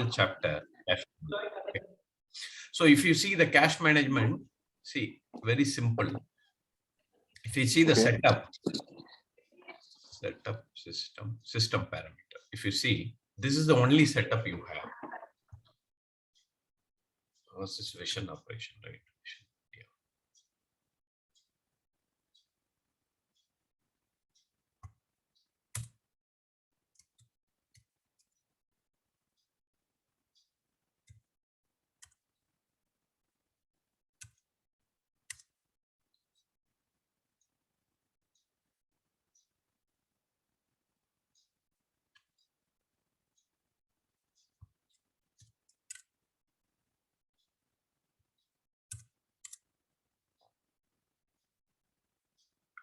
chapter. Okay. So if you see the cash management, see, very simple. If you see the setup system parameter, if you see, this is the only setup you have. What's this vision operation, right? Yeah.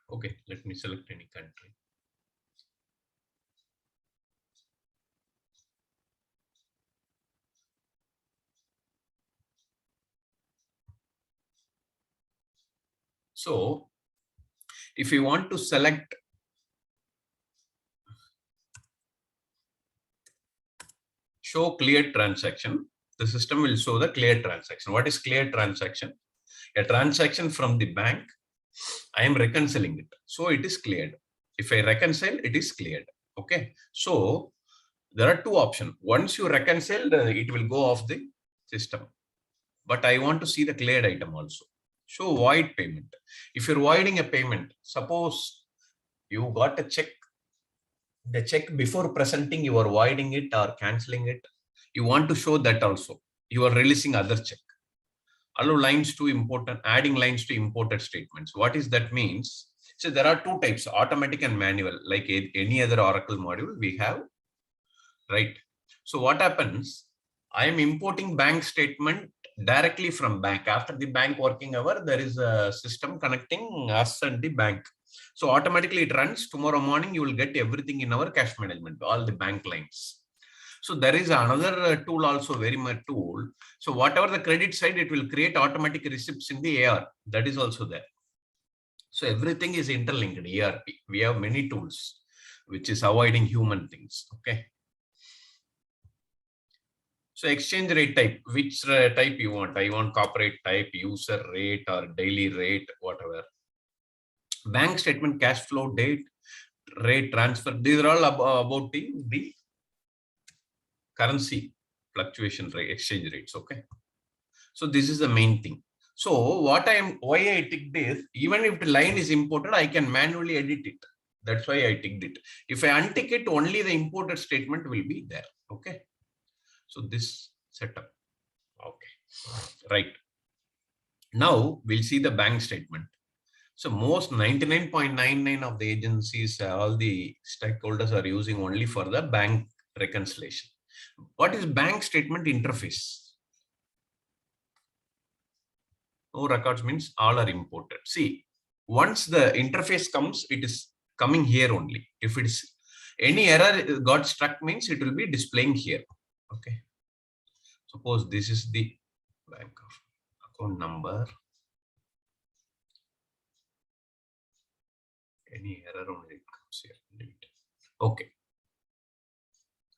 Okay, let me select any country. So if you want to select show cleared transaction, the system will show the cleared transaction. What is cleared transaction? A transaction from the bank, I am reconciling it. So it is cleared. If I reconcile, it is cleared. Okay. So there are two options. Once you reconcile, it will go off the system. But I want to see the cleared item also. Show void payment. If you're voiding a payment, suppose you got a check, the check before presenting, you are voiding it or canceling it. You want to show that also. You are releasing other check. Allow lines to important, adding lines to imported statements. What is that means? So there are two types, automatic and manual, like any other Oracle module we have, right? So what happens? I am importing bank statement directly from bank. After the bank working hour, there is a system connecting us and the bank. So automatically it runs. Tomorrow morning, you will get everything in our cash management, all the bank lines. So there is another tool also, very much tool. So whatever the credit side, it will create automatic receipts in the AR. That is also there. So everything is interlinked, ERP. We have many tools, which is avoiding human things. Okay. So exchange rate type, which type you want? I want corporate type, user rate or daily rate, whatever. Bank statement, cash flow, date, rate, transfer. These are all about the currency fluctuation rate, exchange rates. Okay. So this is the main thing. So why I ticked this, even if the line is imported, I can manually edit it. That's why I ticked it. If I untick it, only the imported statement will be there. Okay. So this setup. Okay. Right. Now we'll see the bank statement. So most 99.99 of the agencies, all the stakeholders are using only for the bank reconciliation. What is bank statement interface? No records means all are imported. See, once the interface comes, it is coming here only. If it's any error got struck means it will be displaying here. Okay. Suppose this is the bank of account number. Any error only it comes here. Okay.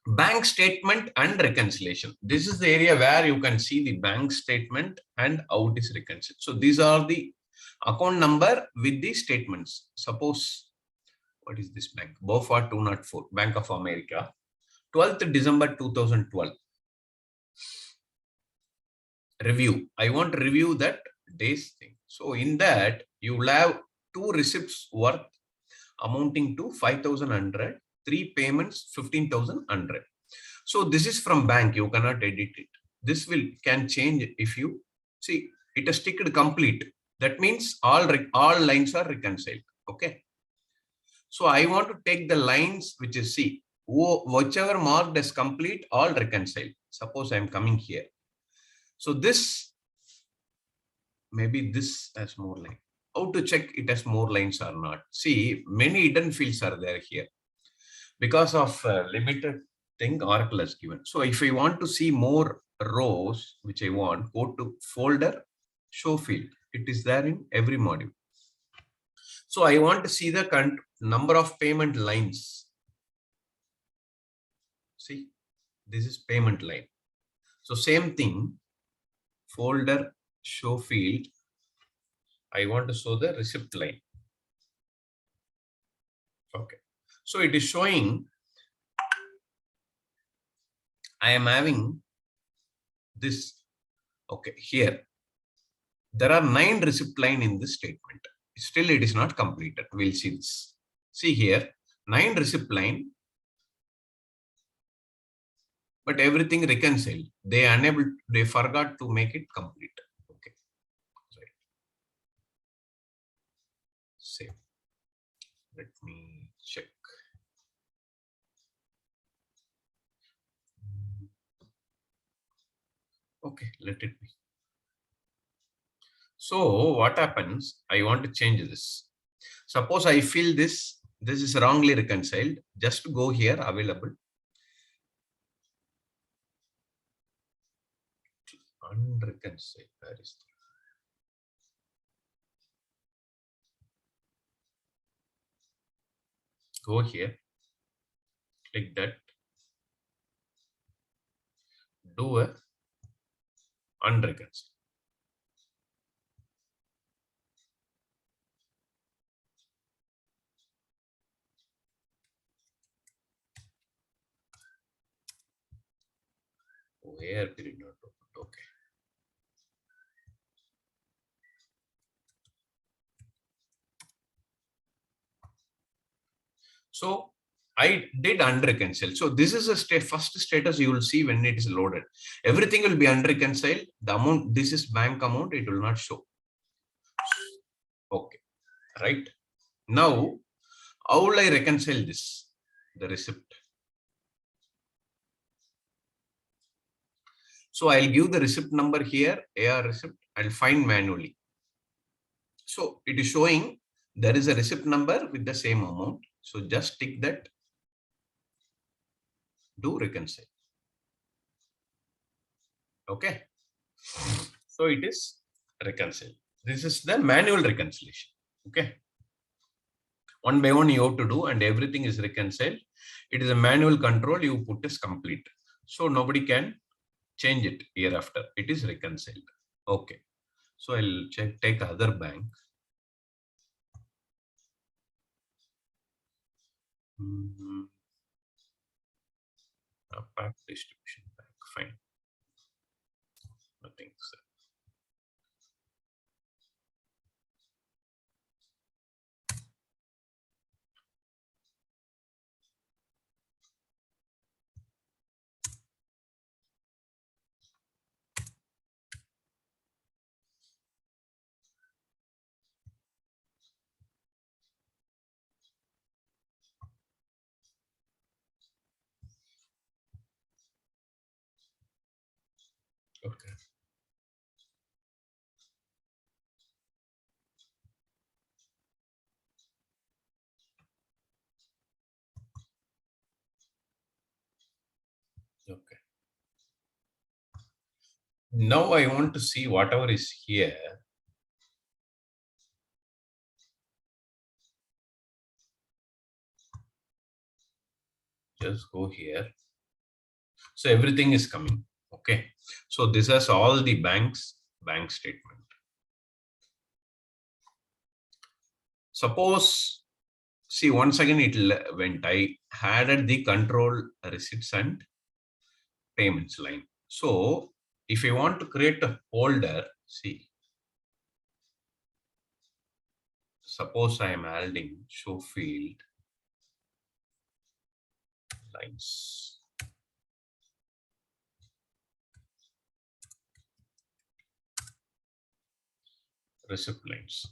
Bank statement and reconciliation. This is the area where you can see the bank statement and how it is reconciled. So these are the account number with the statements. Suppose, what is this bank? BOFA 204, Bank of America, 12th December 2012. Review. I want to review that day's thing. So in that, you will have two receipts worth amounting to 5,100. 3 payments 15,100. So this is from bank. You cannot edit it. This can change if you see it is ticked complete. That means all lines are reconciled. Okay. So I want to take the lines which is C. Whichever marked as complete, all reconciled. Suppose I am coming here. So this maybe this has more line. How to check it has more lines or not? See, many hidden fields are there here. Because of limited thing Oracle has given. So if I want to see more rows, which I want, go to folder, show field. It is there in every module. So I want to see the number of payment lines. See, this is payment line. So same thing, folder show field. I want to show the receipt line. Okay. So it is showing I am having this. Okay, here there are 9 receipt line in this statement. Still it is not completed. We'll see this. See here, 9 receipt line, but everything reconciled. They forgot to make it complete. Okay. Right. Save. Let me check. Okay, let it be. So what happens? I want to change this. Suppose I feel this is wrongly reconciled. Just go here, available. Unreconciled. Where is that? Go here. Click that. Do a unreconciled. Where did it not open? Okay. So I did unreconcile. So this is a first status you will see when it is loaded. Everything will be unreconciled. The amount, this is bank amount, it will not show. Okay, right. Now, how will I reconcile this? The receipt. So I'll give the receipt number here, AR receipt. I'll find manually. So it is showing there is a receipt number with the same amount. So just tick that. Do reconcile. Okay. So it is reconcile. This is the manual reconciliation. Okay. One by one you have to do, and everything is reconciled. It is a manual control. You put is complete. So nobody can change it hereafter. It is reconciled. Okay. So I'll take other bank. Pack distribution bank. Fine. Nothing. Okay. Okay. Now I want to see whatever is here. Just go here. So everything is coming. Okay. So this has all the bank statement. Suppose, see, once again it went. I added the control receipts and payments line. So if you want to create a folder, see, suppose I am adding show field lines. Receipt lines.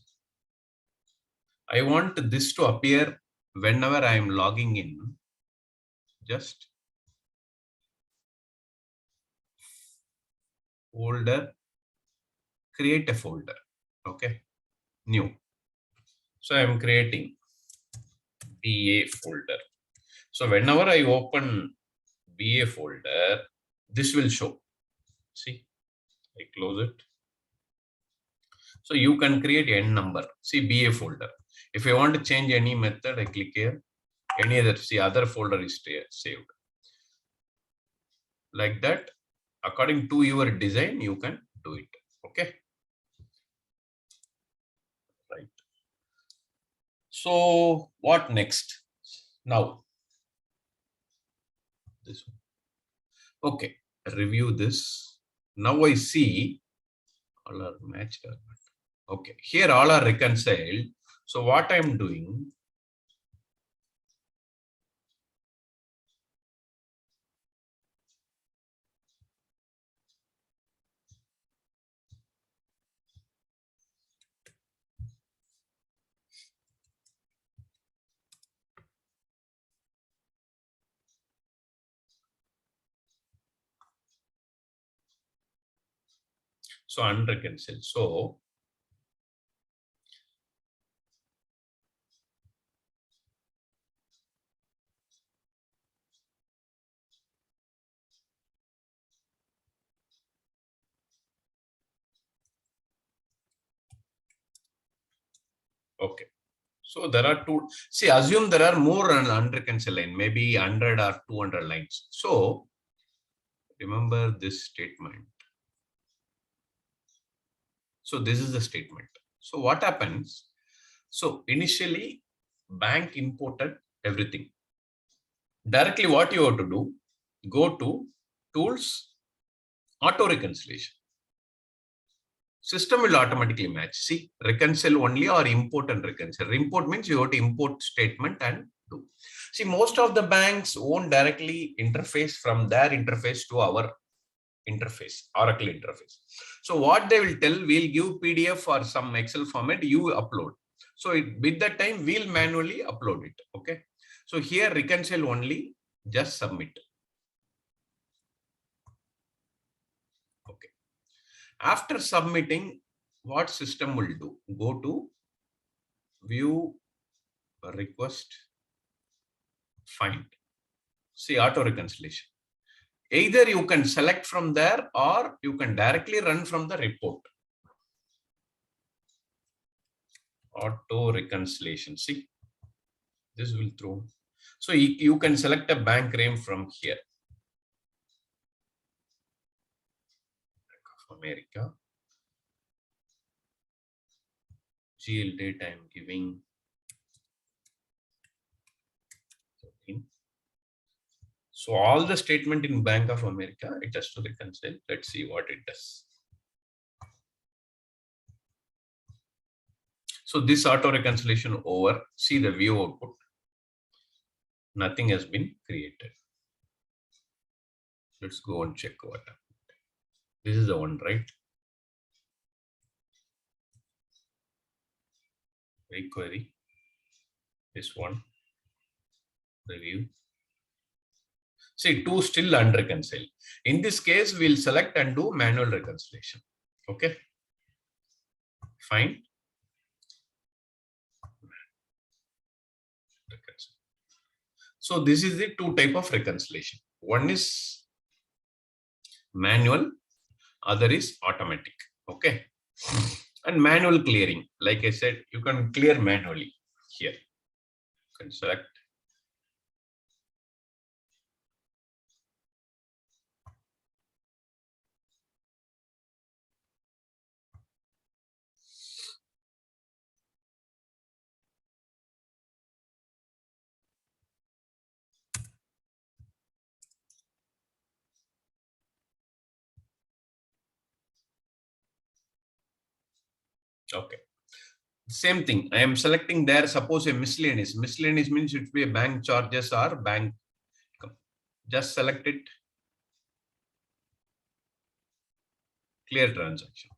I want this to appear whenever I am logging in. Just folder, create a folder. Okay, new. So I am creating BA folder. So whenever I open BA folder, this will show. See, I close it. So you can create n number. See, BA folder. If I want to change any method, I click here. Any other, see, other folder is saved. Like that, According to your design, you can do it. Okay. Right. So what next? Now, this one. Okay. Review this. Now I see all are matched. Okay. Here all are reconciled. So what I'm doing, so unreconciled. So okay. So there are two. See, assume there are more unreconciled line, maybe 100 or 200 lines. So remember this statement. So this is the statement. So what happens? So initially, bank imported everything. Directly, what you have to do? Go to tools, auto reconciliation. System will automatically match. See, reconcile only or import and reconcile. Import means you have to import statement and do. See, most of the banks won't directly interface from their interface to our interface, Oracle interface. So what they will tell, we'll give PDF or some Excel format, you upload. So with that time, we'll manually upload it. Okay. So here reconcile only, just submit. Okay. After submitting, what system will do? Go to view request, find. See, auto reconciliation. Either you can select from there or you can directly run from the report. Auto reconciliation. See, this will throw. So you can select a bank name from here. Bank of America. GL date I am giving 13. So all the statement in Bank of America, it has to reconcile. Let's see what it does. So this auto reconciliation over. See the view output. Nothing has been created. Let's go and check what happened. This is the one, right? Query. This one. Review. See, two still unreconciled. In this case, we'll select and do manual reconciliation. Okay. Fine. So this is the two type of reconciliation. One is manual, other is automatic. Okay. And manual clearing, like I said, you can clear manually here. You can select. Okay. Same thing. I am selecting there. Suppose a miscellaneous. Miscellaneous means it will be a bank charges or bank. Just select it. Clear transaction.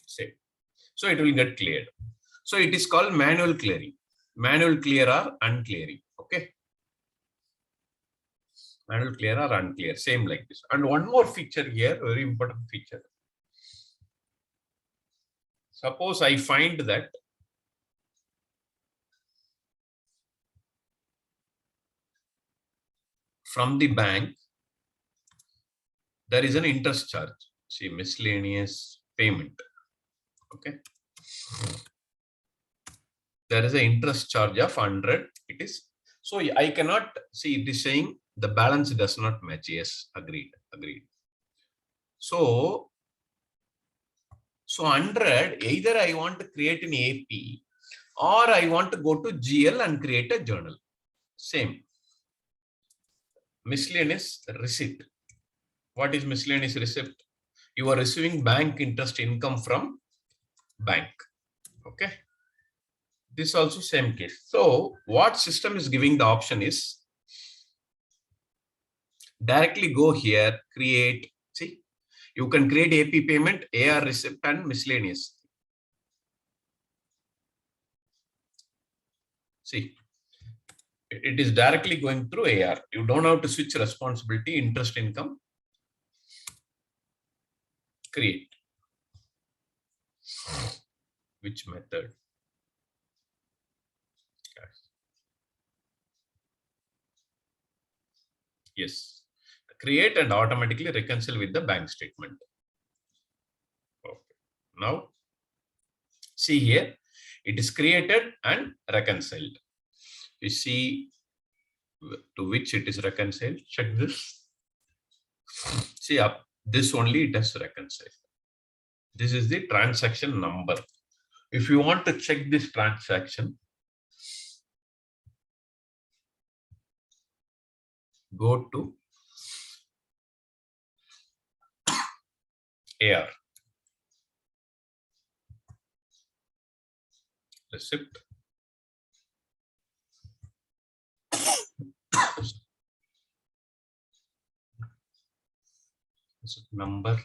Save. So it will get cleared. So it is called manual clearing. Manual clear or unclearing. Okay. Manual clear or unclear. Same like this. And one more feature here, very important feature. Suppose I find that from the bank, there is an interest charge. See, miscellaneous payment. Okay. There is an interest charge of 100. It is, so I cannot see, it is saying the balance does not match. Yes, agreed. So 100, either I want to create an AP or I want to go to GL and create a journal. Same. Miscellaneous receipt. What is miscellaneous receipt? You are receiving bank interest income from bank. Okay. This also same case. So what system is giving the option is directly go here, create. See, you can create AP payment, AR receipt, and miscellaneous. See, it is directly going through AR. You don't have to switch responsibility, interest income, create. Which method? Yes. Create and automatically reconcile with the bank statement. Okay. Now, see here, it is created and reconciled. You see to which it is reconciled. Check this. See up, this only it has reconciled. This is the transaction number. If you want to check this transaction, go to AR. Receipt. Number.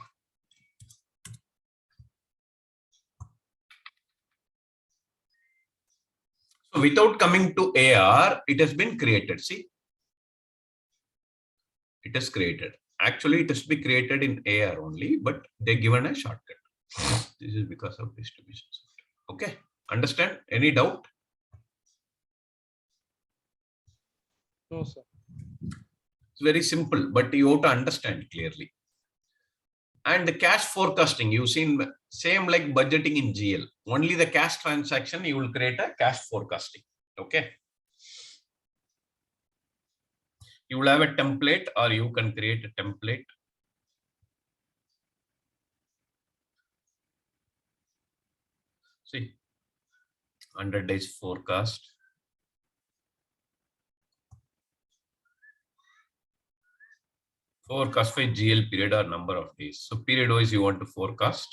So without coming to AR, it has been created. See, it is created. Actually, it has to be created in AR only, but they given a shortcut. This is because of distribution. Okay, understand? Any doubt? No, sir. It's very simple, but you have to understand clearly. And the cash forecasting, you've seen same like budgeting in GL. Only the cash transaction, you will create a cash forecasting. Okay. You will have a template or you can create a template. See, 100 days forecast. Forecast by GL period or number of days. So period wise, you want to forecast.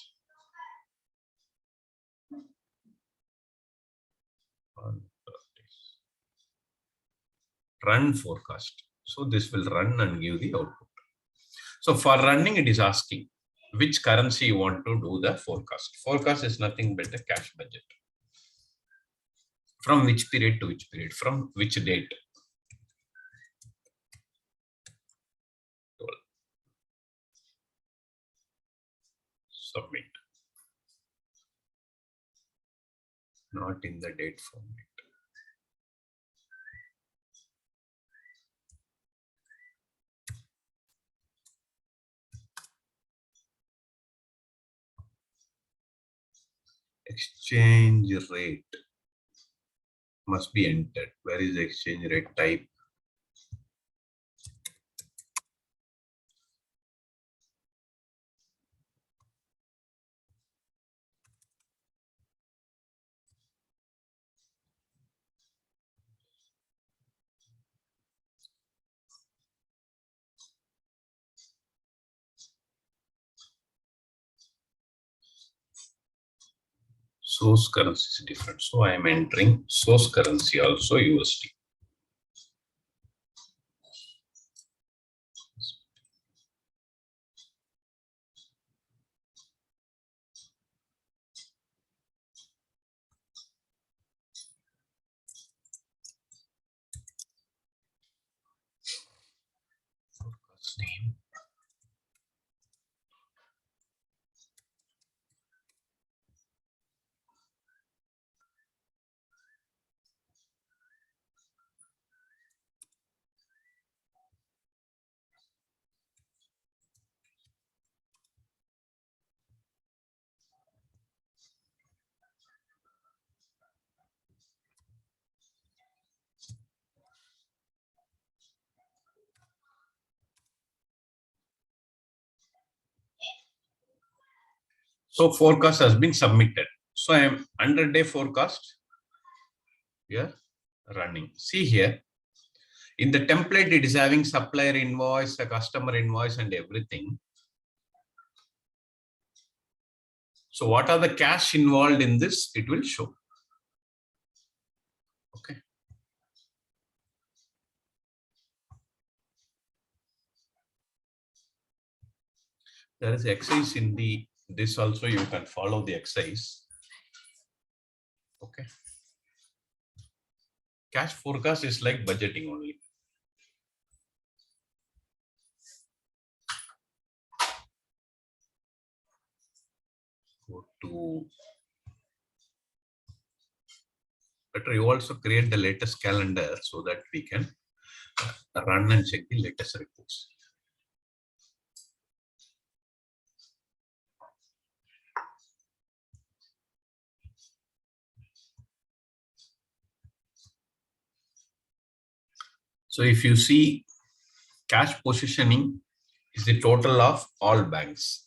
Run forecast. So this will run and give the output. So for running, it is asking which currency you want to do the forecast. Forecast is nothing but a cash budget. From which period to which period? From which date? Submit. Not in the date format. Exchange rate must be entered. Where is the exchange rate type? Source currency is different. So I am entering source currency also USD. Forecast name. So forecast has been submitted. So I am 100-day forecast here running. See here, in the template, it is having supplier invoice, a customer invoice, and everything. So what are the cash involved in this? It will show. Okay. There is exercise in this also. You can follow the exercise. Okay. Cash forecast is like budgeting only. Go to better. You also create the latest calendar so that we can run and check the latest reports. So if you see, cash positioning is the total of all banks.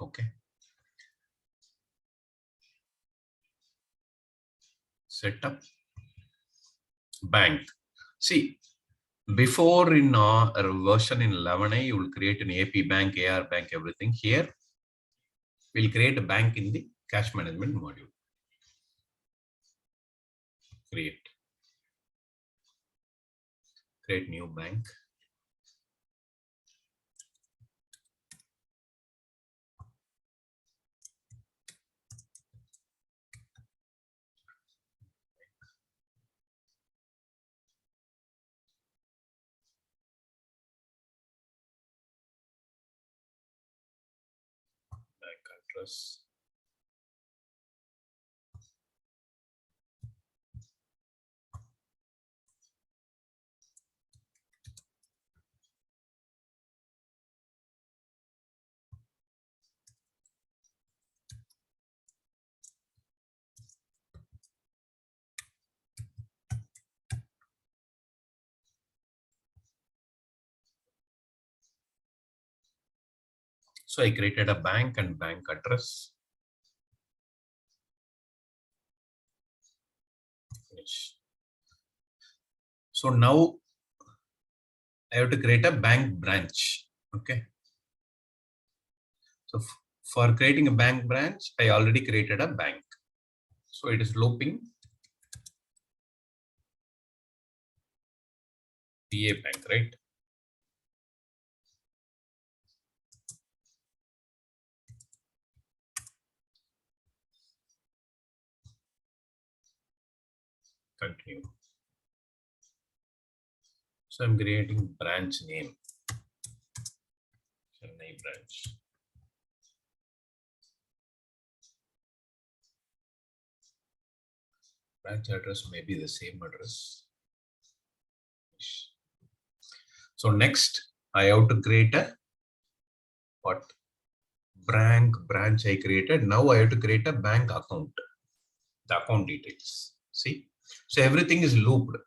Okay. Setup bank. See, before in a version in 11a, you will create an AP bank, AR bank, everything. Here, we'll create a bank in the cash management module. Create new bank. Bank address. So I created a bank and bank address. Finish. So now I have to create a bank branch. Okay. So for creating a bank branch, I already created a bank. So it is looping PA bank, right? Continue. So I'm creating branch name. Chennai branch. Branch address may be the same address. So next, I have to create a what? Branch I created. Now I have to create a bank account. The account details. See? So everything is looped.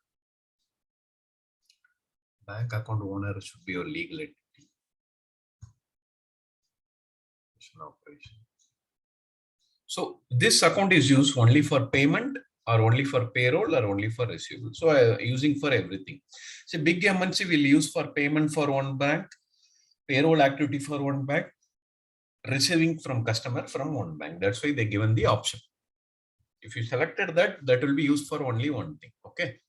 Bank account owner should be your legal entity. Operation. So this account is used only for payment or only for payroll or only for receivable. So I using for everything. So big MNC will use for payment for one bank, payroll activity for one bank, receiving from customer from one bank. That's why they given the option. If you selected that, that will be used for only one thing. Okay.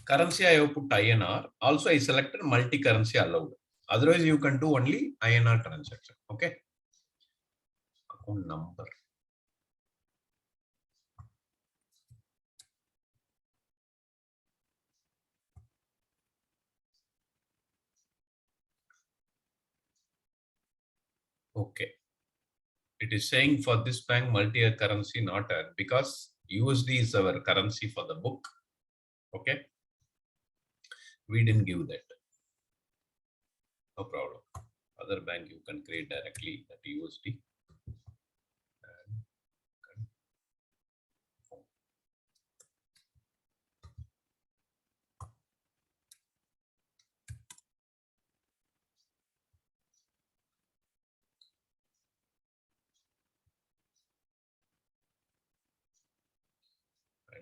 Currency I have put INR. Also I selected multi-currency allowed. Otherwise you can do only INR transaction. Okay. Account number. Okay. It is saying for this bank multi-currency not because USD is our currency for the book. Okay. We didn't give that. No problem. Other bank you can create directly at USD.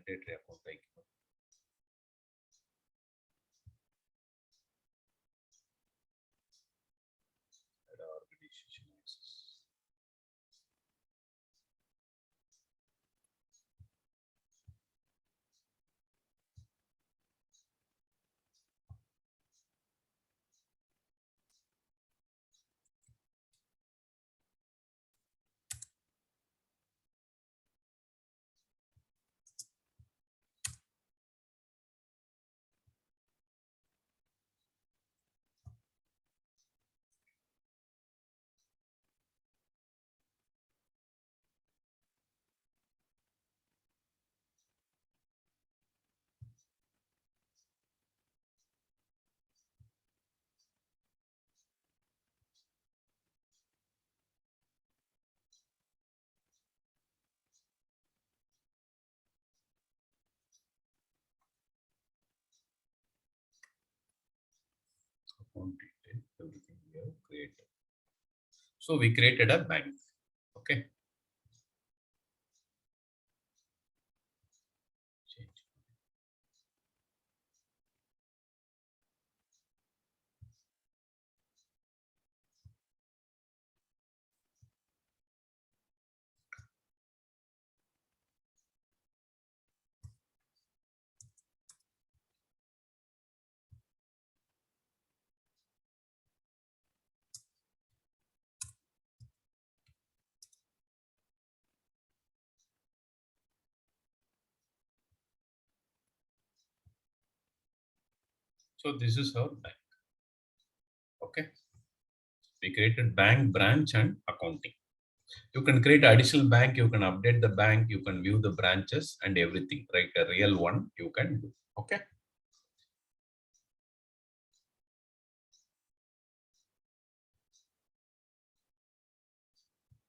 mandatory account like organization access. Account detail, everything we have created. So we created a bank. Okay. Change. So this is our bank. Okay. We created bank, branch, and accounting. You can create additional bank, you can update the bank, you can view the branches and everything, right? A real one you can do. Okay.